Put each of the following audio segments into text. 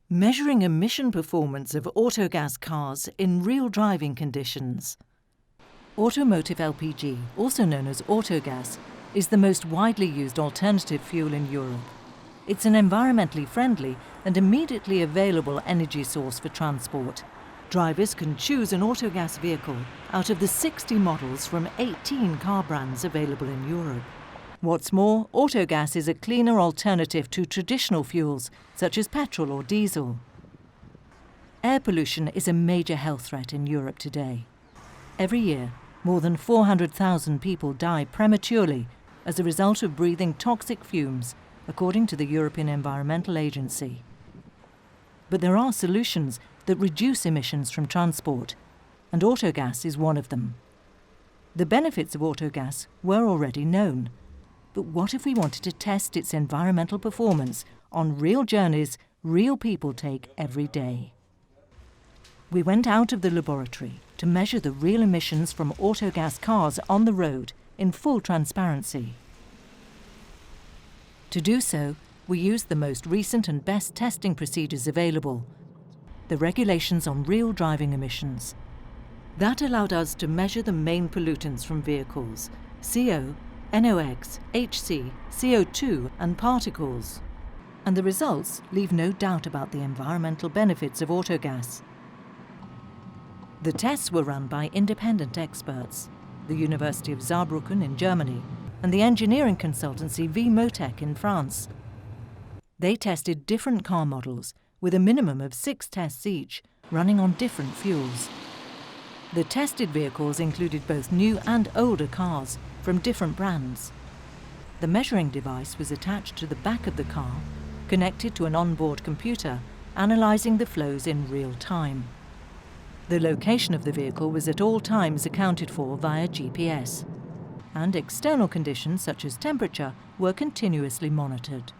Measuring emission performance of autogas cars in real driving conditions. Automotive LPG, also known as autogas, is the most widely used alternative fuel in Europe. It's an environmentally friendly and immediately available energy source for transport. Drivers can choose an autogas vehicle out of the 60 models from 18 car brands available in Europe. What's more, autogas is a cleaner alternative to traditional fuels, such as petrol or diesel. Air pollution is a major health threat in Europe today. Every year, more than 400,000 people die prematurely as a result of breathing toxic fumes, according to the European Environmental Agency. But there are solutions that reduce emissions from transport, and autogas is one of them. The benefits of autogas were already known. But what if we wanted to test its environmental performance on real journeys real people take every day? We went out of the laboratory to measure the real emissions from autogas cars on the road in full transparency. To do so, we used the most recent and best testing procedures available, the regulations on real driving emissions. That allowed us to measure the main pollutants from vehicles: CO, NOx, HC, CO2 and particles. And the results leave no doubt about the environmental benefits of autogas. The tests were run by independent experts, the University of Saarbrücken in Germany and the engineering consultancy V-Motec in France. They tested different car models with a minimum of 6 tests each, running on different fuels. The tested vehicles included both new and older cars from different brands. The measuring device was attached to the back of the car, connected to an onboard computer, analysing the flows in real time. The location of the vehicle was at all times accounted for via GPS, and external conditions such as temperature were continuously monitored.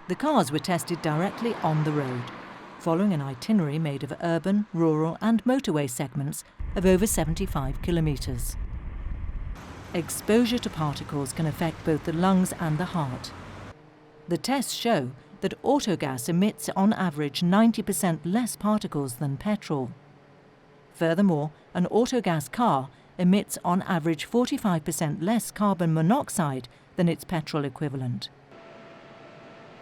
The cars were tested directly on the road, following an itinerary made of urban, rural and motorway segments of over 75 kilometres. Exposure to particles can affect both the lungs and the heart. The tests show that autogas emits on average 90% less particles than petrol. Furthermore, an autogas car emits on average 45% less carbon monoxide than its petrol equivalent.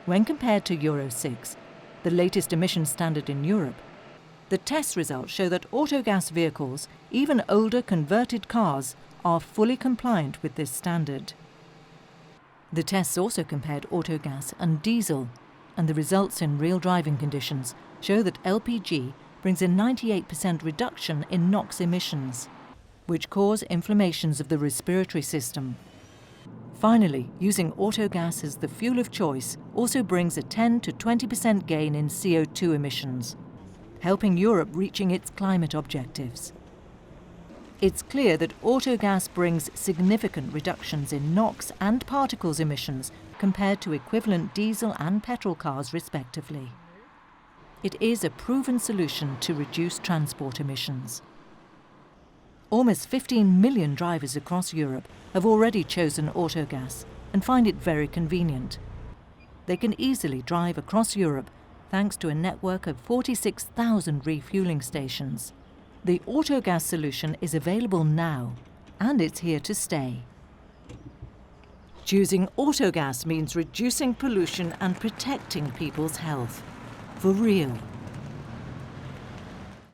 When compared to Euro 6, the latest emission standard in Europe, the test results show that autogas vehicles, even older converted cars, are fully compliant with this standard. The tests also compared autogas and diesel, and the results in real driving conditions show that LPG brings a 98% reduction in NOx emissions, which cause inflammations of the respiratory system. Finally, using autogas as the fuel of choice also brings a 10 to 20% gain in CO2 emissions, helping Europe reaching its climate objectives. It's clear that autogas brings significant reductions in NOx and particles emissions compared to equivalent diesel and petrol cars respectively. It is a proven solution to reduce transport emissions. Almost 15 million drivers across Europe have already chosen autogas and find it very convenient. They can easily drive across Europe thanks to a network of 46,000 refueling stations. The autogas solution is available now, and it's here to stay. Choosing autogas means reducing pollution and protecting people's health. For real.